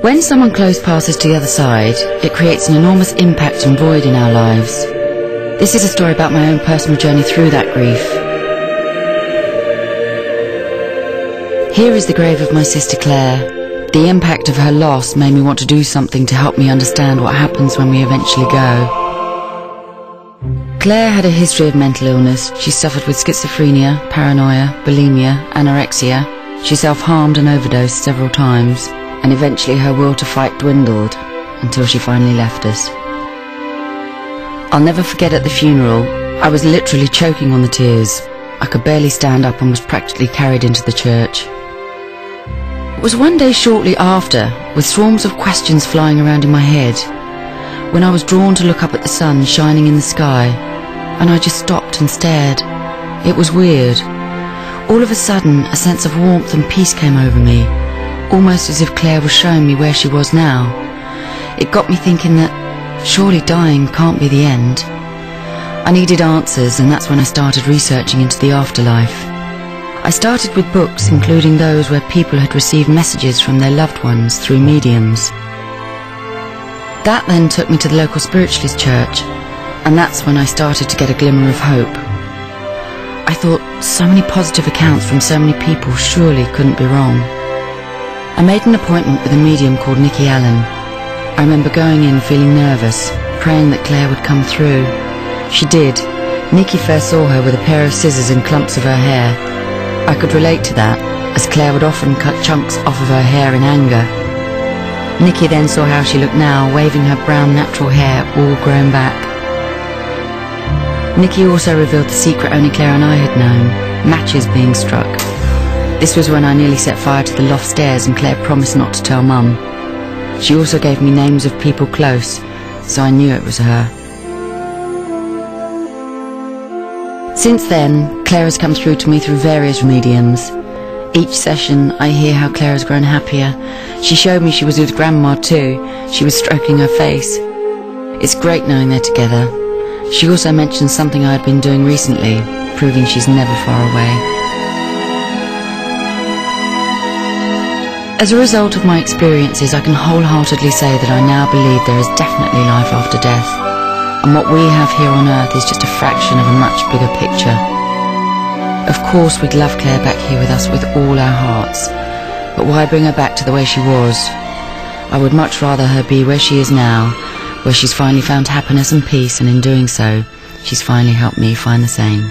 When someone close passes to the other side, it creates an enormous impact and void in our lives. This is a story about my own personal journey through that grief. Here is the grave of my sister Claire. The impact of her loss made me want to do something to help me understand what happens when we eventually go. Claire had a history of mental illness. She suffered with schizophrenia, paranoia, bulimia, anorexia. She self-harmed and overdosed several times, and eventually her will to fight dwindled until she finally left us. I'll never forget at the funeral, I was literally choking on the tears. I could barely stand up and was practically carried into the church. It was one day shortly after, with swarms of questions flying around in my head, when I was drawn to look up at the sun shining in the sky, and I just stopped and stared. It was weird. All of a sudden, a sense of warmth and peace came over me, almost as if Claire was showing me where she was now. It got me thinking that surely dying can't be the end. I needed answers, and that's when I started researching into the afterlife. I started with books, including those where people had received messages from their loved ones through mediums. That then took me to the local spiritualist church, and that's when I started to get a glimmer of hope. I thought, so many positive accounts from so many people surely couldn't be wrong. I made an appointment with a medium called Nikki Allen. I remember going in feeling nervous, praying that Claire would come through. She did. Nikki first saw her with a pair of scissors and clumps of her hair. I could relate to that, as Claire would often cut chunks off of her hair in anger. Nikki then saw how she looked now, waving her brown natural hair all grown back. Nikki also revealed the secret only Claire and I had known, matches being struck. This was when I nearly set fire to the loft stairs and Claire promised not to tell Mum. She also gave me names of people close, so I knew it was her. Since then, Claire has come through to me through various mediums. Each session, I hear how Claire has grown happier. She showed me she was with Grandma too. She was stroking her face. It's great knowing they're together. She also mentioned something I had been doing recently, proving she's never far away. As a result of my experiences, I can wholeheartedly say that I now believe there is definitely life after death, and what we have here on earth is just a fraction of a much bigger picture. Of course we'd love Claire back here with us with all our hearts, but why bring her back to the way she was? I would much rather her be where she is now, where she's finally found happiness and peace, and in doing so, she's finally helped me find the same.